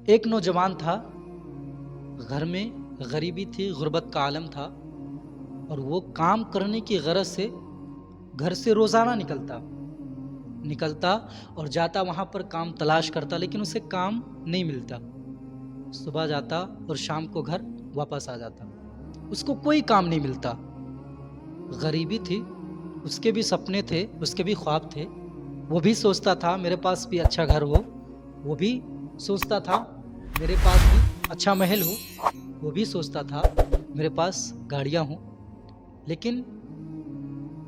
ایک نوجوان تھا، گھر میں غریبی تھی، غربت کا عالم تھا، اور وہ کام کرنے کی غرض سے گھر سے روزانہ نکلتا اور جاتا وہاں پر کام تلاش کرتا، لیکن اسے کام نہیں ملتا۔ صبح جاتا اور شام کو گھر واپس آ جاتا، اس کو کوئی کام نہیں ملتا۔ غریبی تھی، اس کے بھی سپنے تھے، اس کے بھی خواب تھے۔ وہ بھی سوچتا تھا میرے پاس بھی اچھا گھر ہو، وہ بھی سوچتا تھا میرے پاس بھی اچھا محل ہو، وہ بھی سوچتا تھا میرے پاس گاڑیاں ہوں، لیکن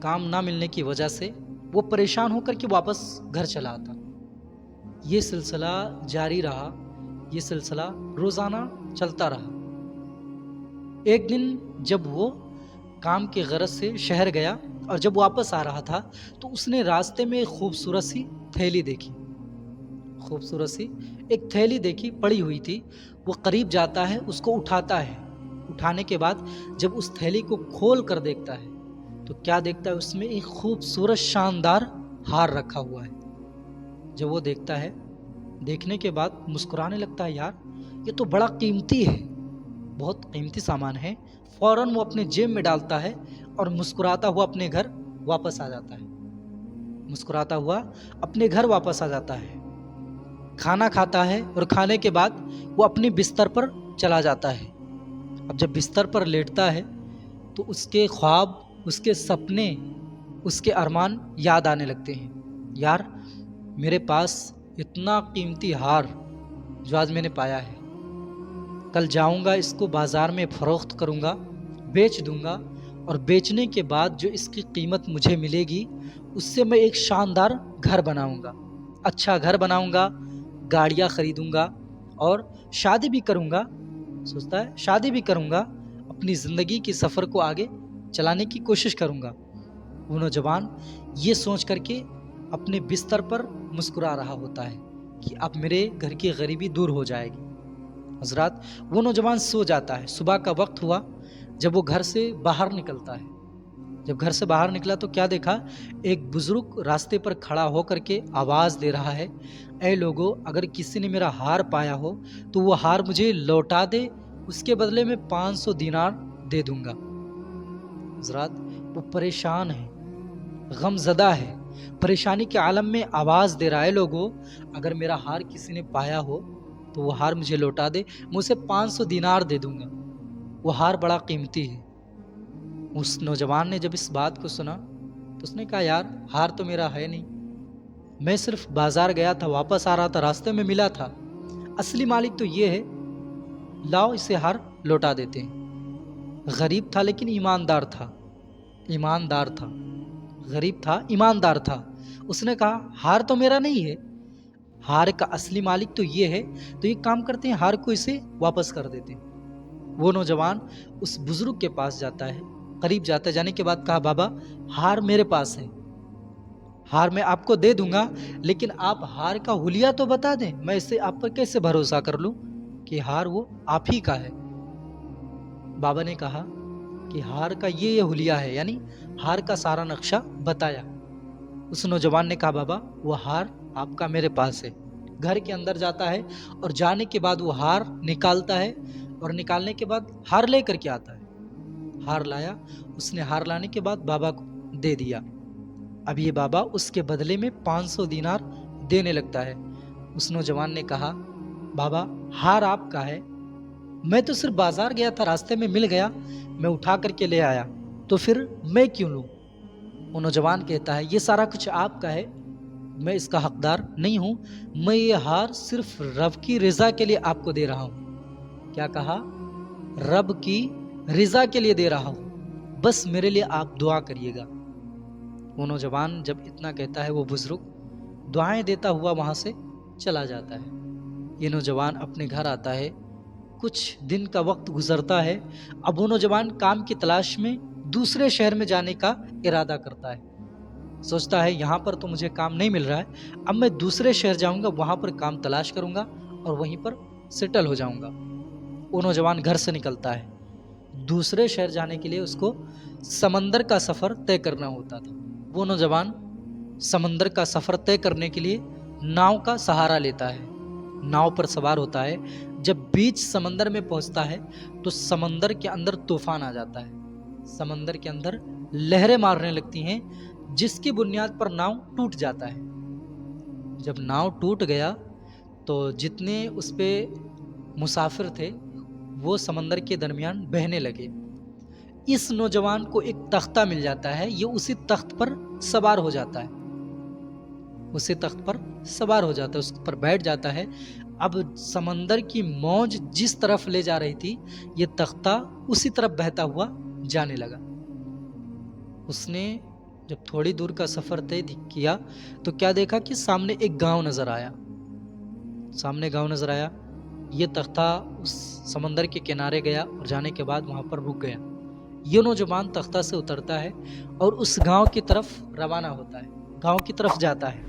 کام نہ ملنے کی وجہ سے وہ پریشان ہو کر کے واپس گھر چلا آتا۔ یہ سلسلہ جاری رہا، یہ سلسلہ روزانہ چلتا رہا۔ ایک دن جب وہ کام کی غرض سے شہر گیا اور جب واپس آ رہا تھا تو اس نے راستے میں ایک خوبصورت سی تھیلی دیکھی، ایک تھیلی دیکھی پڑی ہوئی تھی۔ وہ قریب جاتا ہے، اس کو اٹھاتا ہے۔ اٹھانے کے بعد جب اس تھیلی کو کھول کر دیکھتا ہے تو کیا دیکھتا ہے؟ اس میں ایک خوبصورت شاندار ہار رکھا ہوا ہے۔ جب وہ دیکھتا ہے، دیکھنے کے بعد مسکرانے لگتا ہے، یار یہ تو بڑا قیمتی ہے، بہت قیمتی سامان ہے۔ فوراً وہ اپنے جیب میں ڈالتا ہے اور مسکراتا ہوا اپنے گھر واپس آ جاتا ہے۔ کھانا کھاتا ہے اور کھانے کے بعد وہ اپنے بستر پر چلا جاتا ہے۔ اب جب بستر پر لیٹتا ہے تو اس کے خواب، اس کے سپنے، اس کے ارمان یاد آنے لگتے ہیں۔ یار میرے پاس اتنا قیمتی ہار جو آج میں نے پایا ہے، کل جاؤں گا اس کو بازار میں فروخت کروں گا، بیچ دوں گا، اور بیچنے کے بعد جو اس کی قیمت مجھے ملے گی اس سے میں ایک شاندار گھر بناؤں گا، اچھا گھر بناؤں گا، گاڑیاں خریدوں گا اور شادی بھی کروں گا۔ سوچتا ہے شادی بھی کروں گا، اپنی زندگی کے سفر کو آگے چلانے کی کوشش کروں گا۔ وہ نوجوان یہ سوچ کر کے اپنے بستر پر مسکرا رہا ہوتا ہے کہ اب میرے گھر کی غریبی دور ہو جائے گی۔ حضرات، وہ نوجوان سو جاتا ہے۔ صبح کا وقت ہوا، جب وہ گھر سے باہر نکلتا ہے۔ جب گھر سے باہر نکلا تو کیا دیکھا؟ ایک بزرگ راستے پر کھڑا ہو کر کے آواز دے رہا ہے، اے لوگو، اگر کسی نے میرا ہار پایا ہو تو وہ ہار مجھے لوٹا دے، اس کے بدلے میں 500 دینار دے دوں گا۔ حضرات، وہ پریشان ہے، غم زدہ ہے، پریشانی کے عالم میں آواز دے رہا ہے، لوگو اگر میرا ہار کسی نے پایا ہو تو وہ ہار مجھے لوٹا دے، میں اسے 500 دینار دے دوں گا۔ وہ ہار بڑا قیمتی ہے۔ اس نوجوان نے جب اس بات کو سنا تو اس نے کہا، یار ہار تو میرا ہے نہیں، میں صرف بازار گیا تھا، واپس آ رہا تھا، راستے میں ملا تھا، اصلی مالک تو یہ ہے، لاؤ اسے ہار لوٹا دیتے ہیں۔ غریب تھا لیکن ایماندار تھا، غریب تھا ایماندار تھا۔ اس نے کہا ہار تو میرا نہیں ہے، ہار کا اصلی مالک تو یہ ہے، تو یہ کام کرتے ہیں، ہار کو اسے واپس کر دیتے ہیں۔ وہ نوجوان اس بزرگ کے پاس جاتا ہے، قریب جاتا ہے، جانے کے بعد کہا، بابا ہار میرے پاس ہے، ہار میں آپ کو دے دوں گا، لیکن آپ ہار کا حلیہ تو بتا دیں، میں اسے آپ پر کیسے بھروسہ کر لوں کہ ہار وہ آپ ہی کا ہے۔ بابا نے کہا کہ ہار کا یہ حلیہ ہے، یعنی ہار کا سارا نقشہ بتایا۔ اس نوجوان نے کہا، بابا وہ ہار آپ کا میرے پاس ہے۔ گھر کے اندر جاتا ہے اور جانے کے بعد وہ ہار نکالتا ہے، اور نکالنے کے بعد ہار لے کر کے آتا ہے۔ ہار لایا، اس نے ہار لانے کے بعد بابا کو دے دیا۔ اب یہ بابا اس کے بدلے میں 500 دینار دینے لگتا ہے۔ اس نوجوان نے کہا، بابا ہار آپ کا ہے، میں تو صرف بازار گیا تھا، راستے میں مل گیا، میں اٹھا کر کے لے آیا، تو پھر میں کیوں لوں؟ وہ نوجوان کہتا ہے، یہ سارا کچھ آپ کا ہے، میں اس کا حقدار نہیں ہوں، میں یہ ہار صرف رب کی رضا کے لیے آپ کو دے رہا ہوں۔ کیا کہا؟ رب کی رضا کے لیے دے رہا ہوں، بس میرے لیے آپ دعا کریے گا۔ وہ نوجوان جب اتنا کہتا ہے، وہ بزرگ دعائیں دیتا ہوا وہاں سے چلا جاتا ہے۔ یہ نوجوان اپنے گھر آتا ہے، کچھ دن کا وقت گزرتا ہے۔ اب وہ نوجوان کام کی تلاش میں دوسرے شہر میں جانے کا ارادہ کرتا ہے۔ سوچتا ہے یہاں پر تو مجھے کام نہیں مل رہا ہے، اب میں دوسرے شہر جاؤں گا، وہاں پر کام تلاش کروں گا اور وہیں پر سیٹل ہو جاؤں گا۔ وہ نوجوان گھر سے نکلتا ہے، دوسرے شہر جانے کے لیے اس کو سمندر کا سفر طے کرنا ہوتا تھا۔ وہ نوجوان سمندر کا سفر طے کرنے کے لیے ناؤ کا سہارا لیتا ہے۔ ناؤ پر سوار ہوتا ہے، جب بیچ سمندر میں پہنچتا ہے تو سمندر کے اندر طوفان آ جاتا ہے، سمندر کے اندر لہریں مارنے لگتی ہیں، جس کی بنیاد پر ناؤ ٹوٹ جاتا ہے۔ جب ناؤ ٹوٹ گیا تو جتنے اس پہ مسافر تھے وہ سمندر کے درمیان بہنے لگے۔ اس نوجوان کو ایک تختہ مل جاتا ہے، یہ اسی تخت پر سوار ہو جاتا ہے، اسی تخت پر سوار ہو جاتا ہے، اس پر بیٹھ جاتا ہے۔ اب سمندر کی موج جس طرف لے جا رہی تھی یہ تختہ اسی طرف بہتا ہوا جانے لگا۔ اس نے جب تھوڑی دور کا سفر طے کیا تو کیا دیکھا کہ سامنے ایک گاؤں نظر آیا، سامنے گاؤں نظر آیا۔ یہ تختہ اس سمندر کے کنارے گیا اور جانے کے بعد وہاں پر رک گیا۔ یہ نوجوان تختہ سے اترتا ہے اور اس گاؤں کی طرف روانہ ہوتا ہے، گاؤں کی طرف جاتا ہے۔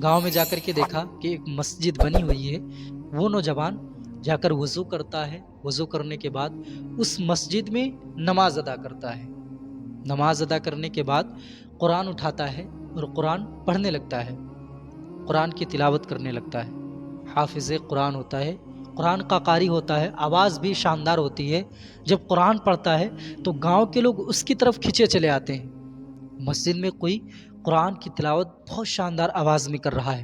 گاؤں میں جا کر کے دیکھا کہ ایک مسجد بنی ہوئی ہے، وہ نوجوان جا کر وضو کرتا ہے، وضو کرنے کے بعد اس مسجد میں نماز ادا کرتا ہے۔ نماز ادا کرنے کے بعد قرآن اٹھاتا ہے اور قرآن پڑھنے لگتا ہے، قرآن کی تلاوت کرنے لگتا ہے۔ حافظ قرآن ہوتا ہے، قرآن کا قاری ہوتا ہے، آواز بھی شاندار ہوتی ہے۔ جب قرآن پڑھتا ہے تو گاؤں کے لوگ اس کی طرف کھینچے چلے آتے ہیں۔ مسجد میں کوئی قرآن کی تلاوت بہت شاندار آواز میں کر رہا ہے،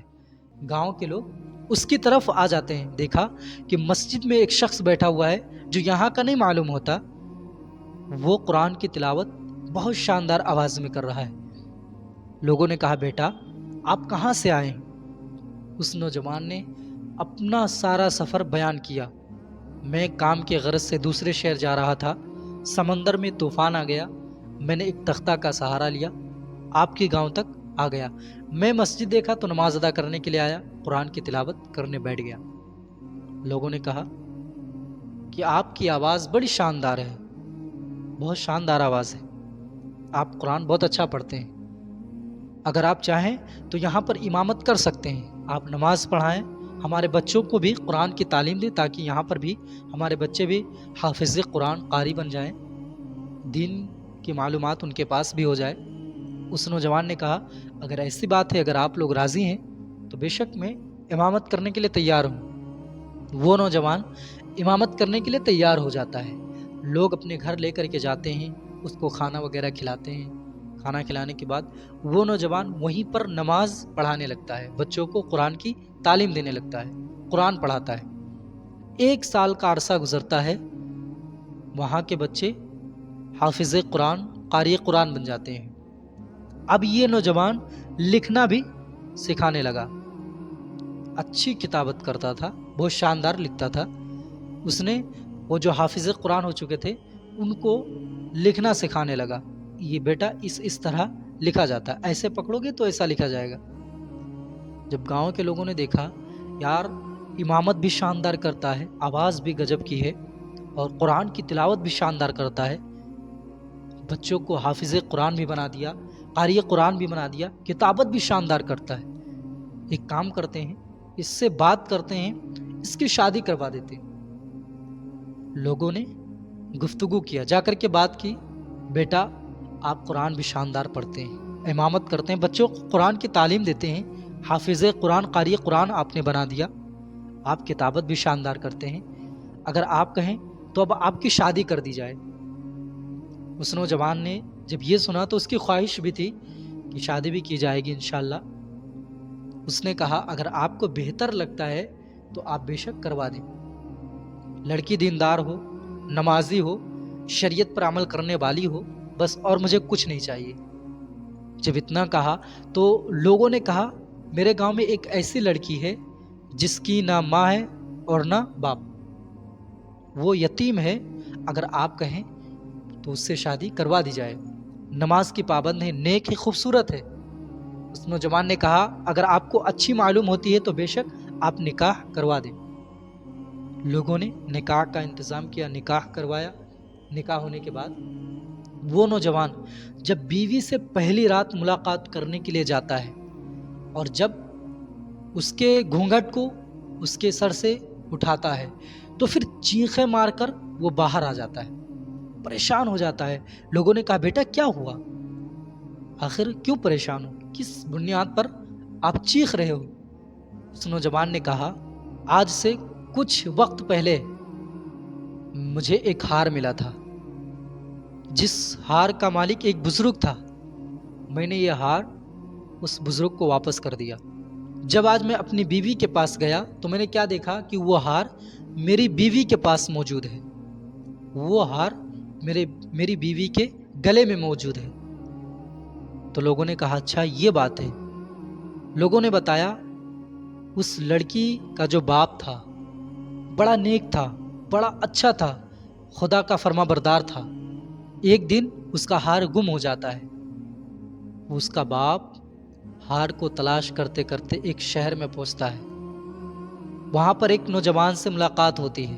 گاؤں کے لوگ اس کی طرف آ جاتے ہیں۔ دیکھا کہ مسجد میں ایک شخص بیٹھا ہوا ہے جو یہاں کا نہیں معلوم ہوتا، وہ قرآن کی تلاوت بہت شاندار آواز میں کر رہا ہے۔ لوگوں نے کہا بیٹا آپ کہاں سے آئے ہیں؟ اس نوجوان نے اپنا سارا سفر بیان کیا۔ میں کام کے غرض سے دوسرے شہر جا رہا تھا، سمندر میں طوفان آ گیا، میں نے ایک تختہ کا سہارا لیا، آپ کے گاؤں تک آ گیا۔ میں مسجد دیکھا تو نماز ادا کرنے کے لیے آیا، قرآن کی تلاوت کرنے بیٹھ گیا۔ لوگوں نے کہا کہ آپ کی آواز بڑی شاندار ہے، بہت شاندار آواز ہے، آپ قرآن بہت اچھا پڑھتے ہیں، اگر آپ چاہیں تو یہاں پر امامت کر سکتے ہیں، آپ نماز پڑھائیں، ہمارے بچوں کو بھی قرآن کی تعلیم دیں تاکہ یہاں پر بھی ہمارے بچے بھی حافظ قرآن قاری بن جائیں، دین کی معلومات ان کے پاس بھی ہو جائے۔ اس نوجوان نے کہا اگر ایسی بات ہے، اگر آپ لوگ راضی ہیں تو بے شک میں امامت کرنے کے لیے تیار ہوں۔ وہ نوجوان امامت کرنے کے لیے تیار ہو جاتا ہے، لوگ اپنے گھر لے کر کے جاتے ہیں، اس کو کھانا وغیرہ کھلاتے ہیں۔ کھانا کھلانے کے بعد وہ نوجوان وہیں پر نماز پڑھانے لگتا ہے، بچوں کو قرآن کی تعلیم دینے لگتا ہے، قرآن پڑھاتا ہے۔ 1 سال کا عرصہ گزرتا ہے، وہاں کے بچے حافظ قرآن قاری قرآن بن جاتے ہیں۔ اب یہ نوجوان لکھنا بھی سکھانے لگا، اچھی کتابت کرتا تھا، بہت شاندار لکھتا تھا۔ اس نے وہ جو حافظ قرآن ہو چکے تھے ان کو لکھنا سکھانے لگا، یہ بیٹا اس طرح لکھا جاتا ہے، ایسے پکڑو گے تو ایسا لکھا جائے گا۔ جب گاؤں کے لوگوں نے دیکھا یار امامت بھی شاندار کرتا ہے، آواز بھی گجب کی ہے اور قرآن کی تلاوت بھی شاندار کرتا ہے، بچوں کو حافظ قرآن بھی بنا دیا، قاری قرآن بھی بنا دیا، کتابت بھی شاندار کرتا ہے، ایک کام کرتے ہیں اس سے بات کرتے ہیں، اس کی شادی کروا دیتے ہیں۔ لوگوں نے گفتگو کیا، جا کر کے بات کی، بیٹا آپ قرآن بھی شاندار پڑھتے ہیں، امامت کرتے ہیں، بچوں کو قرآن کی تعلیم دیتے ہیں، حافظ قرآن قاری قرآن آپ نے بنا دیا، آپ کتابت بھی شاندار کرتے ہیں، اگر آپ کہیں تو اب آپ کی شادی کر دی جائے۔ اس نوجوان نے جب یہ سنا تو اس کی خواہش بھی تھی کہ شادی بھی کی جائے گی انشاءاللہ۔ اس نے کہا اگر آپ کو بہتر لگتا ہے تو آپ بے شک کروا دیں، لڑکی دیندار ہو، نمازی ہو، شریعت پر عمل کرنے والی ہو، بس اور مجھے کچھ نہیں چاہیے۔ جب اتنا کہا تو لوگوں نے کہا میرے گاؤں میں ایک ایسی لڑکی ہے جس کی نہ ماں ہے اور نہ باپ، وہ یتیم ہے، اگر آپ کہیں تو اس سے شادی کروا دی جائے، نماز کی پابند ہے، نیک ہے، خوبصورت ہے۔ اس نوجوان نے کہا اگر آپ کو اچھی معلوم ہوتی ہے تو بے شک آپ نکاح کروا دیں۔ لوگوں نے نکاح کا انتظام کیا، نکاح کروایا۔ نکاح ہونے کے بعد وہ نوجوان جب بیوی سے پہلی رات ملاقات کرنے کے لیے جاتا ہے اور جب اس کے گھونگھٹ کو اس کے سر سے اٹھاتا ہے تو پھر چیخیں مار کر وہ باہر آ جاتا ہے، پریشان ہو جاتا ہے۔ لوگوں نے کہا بیٹا کیا ہوا، آخر کیوں پریشان ہو، کس بنیاد پر آپ چیخ رہے ہو؟ اس نوجوان نے کہا آج سے کچھ وقت پہلے مجھے ایک ہار ملا تھا، جس ہار کا مالک ایک بزرگ تھا۔ میں نے یہ ہار اس بزرگ کو واپس کر دیا۔ جب آج میں اپنی بیوی کے پاس گیا تو میں نے کیا دیکھا کہ وہ ہار میری بیوی کے پاس موجود ہے، وہ ہار میری بیوی کے گلے میں موجود ہے۔ تو لوگوں نے کہا اچھا یہ بات ہے۔ لوگوں نے بتایا اس لڑکی کا جو باپ تھا بڑا نیک تھا، بڑا اچھا تھا، خدا کا فرما بردار تھا۔ ایک دن اس کا ہار گم ہو جاتا ہے۔ اس کا باپ ہار کو تلاش کرتے کرتے ایک شہر میں پہنچتا ہے۔ وہاں پر ایک نوجوان سے ملاقات ہوتی ہے،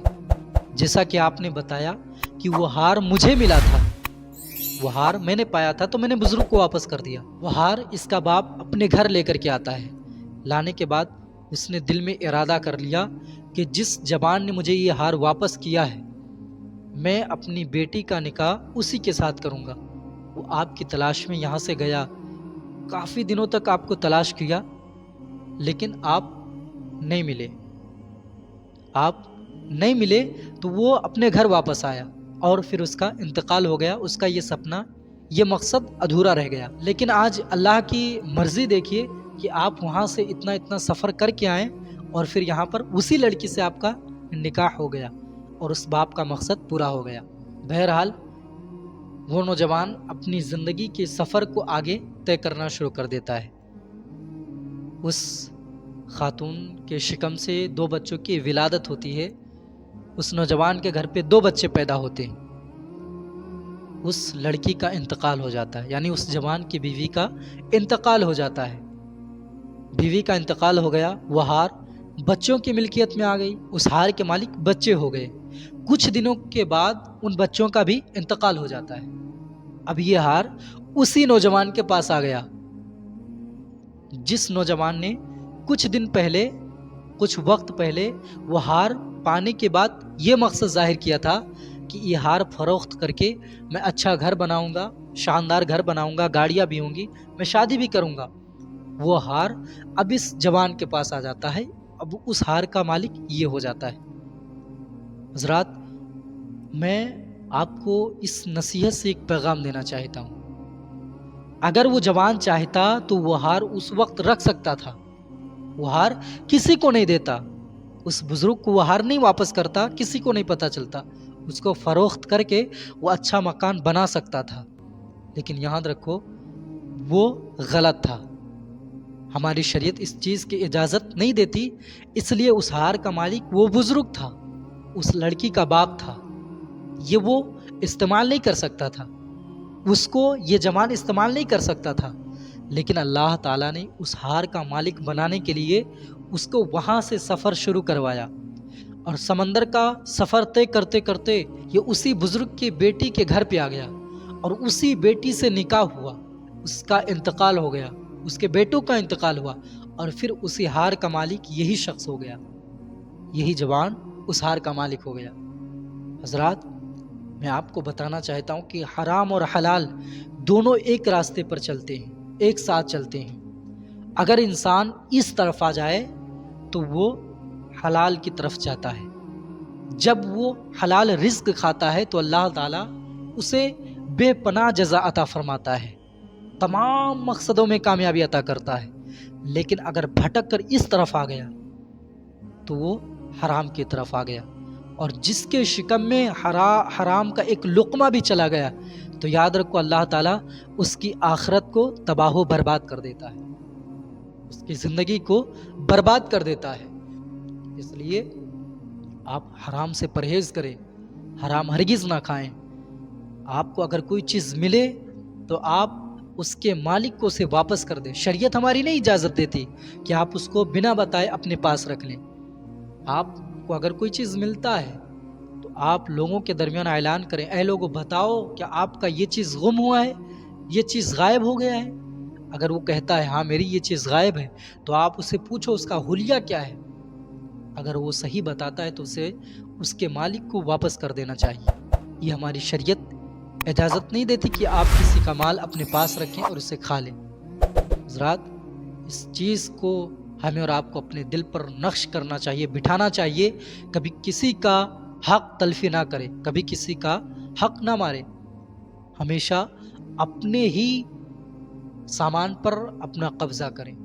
جیسا کہ آپ نے بتایا کہ وہ ہار مجھے ملا تھا، وہ ہار میں نے پایا تھا تو میں نے بزرگ کو واپس کر دیا۔ وہ ہار اس کا باپ اپنے گھر لے کر کے آتا ہے۔ لانے کے بعد اس نے دل میں ارادہ کر لیا کہ جس جوان نے مجھے یہ ہار واپس کیا ہے میں اپنی بیٹی کا نکاح اسی کے ساتھ کروں گا۔ وہ آپ کی تلاش میں یہاں سے گیا، کافی دنوں تک آپ کو تلاش کیا، لیکن آپ نہیں ملے۔ آپ نہیں ملے تو وہ اپنے گھر واپس آیا اور پھر اس کا انتقال ہو گیا۔ اس کا یہ سپنا، یہ مقصد ادھورا رہ گیا۔ لیکن آج اللہ کی مرضی دیکھیے کہ آپ وہاں سے اتنا سفر کر کے آئیں اور پھر یہاں پر اسی لڑکی سے آپ کا نکاح ہو گیا اور اس باپ کا مقصد پورا ہو گیا۔ بہرحال وہ نوجوان اپنی زندگی کے سفر کو آگے طے کرنا شروع کر دیتا ہے۔ اس خاتون کے شکم سے 2 بچوں کی ولادت ہوتی ہے۔ اس نوجوان کے گھر پہ 2 بچے پیدا ہوتے ہیں۔ اس لڑکی کا انتقال ہو جاتا ہے، یعنی اس جوان کی بیوی کا انتقال ہو جاتا ہے۔ بیوی کا انتقال ہو گیا، وہ ہار بچوں کی ملکیت میں آ گئی، اس ہار کے مالک بچے ہو گئے۔ کچھ دنوں کے بعد ان بچوں کا بھی انتقال ہو جاتا ہے۔ اب یہ ہار اسی نوجوان کے پاس آ گیا، جس نوجوان نے کچھ وقت پہلے وہ ہار پانے کے بعد یہ مقصد ظاہر کیا تھا کہ یہ ہار فروخت کر کے میں اچھا گھر بناؤں گا، شاندار گھر بناؤں گا، گاڑیاں بھی ہوں گی، میں شادی بھی کروں گا۔ وہ ہار اب اس جوان کے پاس آ جاتا ہے، اب اس ہار کا مالک یہ ہو جاتا ہے۔ حضرات، میں آپ کو اس نصیحت سے ایک پیغام دینا چاہتا ہوں۔ اگر وہ جوان چاہتا تو وہ ہار اس وقت رکھ سکتا تھا، وہ ہار کسی کو نہیں دیتا، اس بزرگ کو وہ ہار نہیں واپس کرتا، کسی کو نہیں پتا چلتا، اس کو فروخت کر کے وہ اچھا مکان بنا سکتا تھا۔ لیکن یاد رکھو وہ غلط تھا، ہماری شریعت اس چیز کی اجازت نہیں دیتی، اس لیے اس ہار کا مالک وہ بزرگ تھا، اس لڑکی کا باپ تھا، یہ وہ استعمال نہیں کر سکتا تھا، اس کو یہ جوان استعمال نہیں کر سکتا تھا۔ لیکن اللہ تعالیٰ نے اس ہار کا مالک بنانے کے لیے اس کو وہاں سے سفر شروع کروایا، اور سمندر کا سفر طے کرتے کرتے یہ اسی بزرگ کی بیٹی کے گھر پہ آ گیا، اور اسی بیٹی سے نکاح ہوا، اس کا انتقال ہو گیا، اس کے بیٹوں کا انتقال ہوا، اور پھر اسی ہار کا مالک یہی شخص ہو گیا، یہی جوان اس ہار کا مالک ہو گیا۔ حضرات، میں آپ کو بتانا چاہتا ہوں کہ حرام اور حلال دونوں ایک راستے پر چلتے ہیں، ایک ساتھ چلتے ہیں۔ اگر انسان اس طرف آ جائے تو وہ حلال کی طرف جاتا ہے، جب وہ حلال رزق کھاتا ہے تو اللہ تعالیٰ اسے بے پناہ جزا عطا فرماتا ہے، تمام مقصدوں میں کامیابی عطا کرتا ہے۔ لیکن اگر بھٹک کر اس طرف آ گیا تو وہ حرام کی طرف آ گیا، اور جس کے شکم میں حرام کا ایک لقمہ بھی چلا گیا تو یاد رکھو اللہ تعالیٰ اس کی آخرت کو تباہ و برباد کر دیتا ہے، اس کی زندگی کو برباد کر دیتا ہے۔ اس لیے آپ حرام سے پرہیز کریں، حرام ہرگز نہ کھائیں۔ آپ کو اگر کوئی چیز ملے تو آپ اس کے مالک کو اسے واپس کر دیں۔ شریعت ہماری نہیں اجازت دیتی کہ آپ اس کو بنا بتائے اپنے پاس رکھ لیں۔ آپ کو اگر کوئی چیز ملتا ہے تو آپ لوگوں کے درمیان اعلان کریں، اے لوگوں بتاؤ کیا آپ کا یہ چیز گم ہوا ہے، یہ چیز غائب ہو گیا ہے؟ اگر وہ کہتا ہے ہاں میری یہ چیز غائب ہے تو آپ اسے پوچھو اس کا حلیہ کیا ہے۔ اگر وہ صحیح بتاتا ہے تو اسے اس کے مالک کو واپس کر دینا چاہیے۔ یہ ہماری شریعت اجازت نہیں دیتی کہ آپ کسی کا مال اپنے پاس رکھیں اور اسے کھا لیں۔ حضرات، اس چیز کو ہمیں اور آپ کو اپنے دل پر نقش کرنا چاہیے، بٹھانا چاہیے، کبھی کسی کا حق تلفی نہ کرے، کبھی کسی کا حق نہ مارے، ہمیشہ اپنے ہی سامان پر اپنا قبضہ کریں۔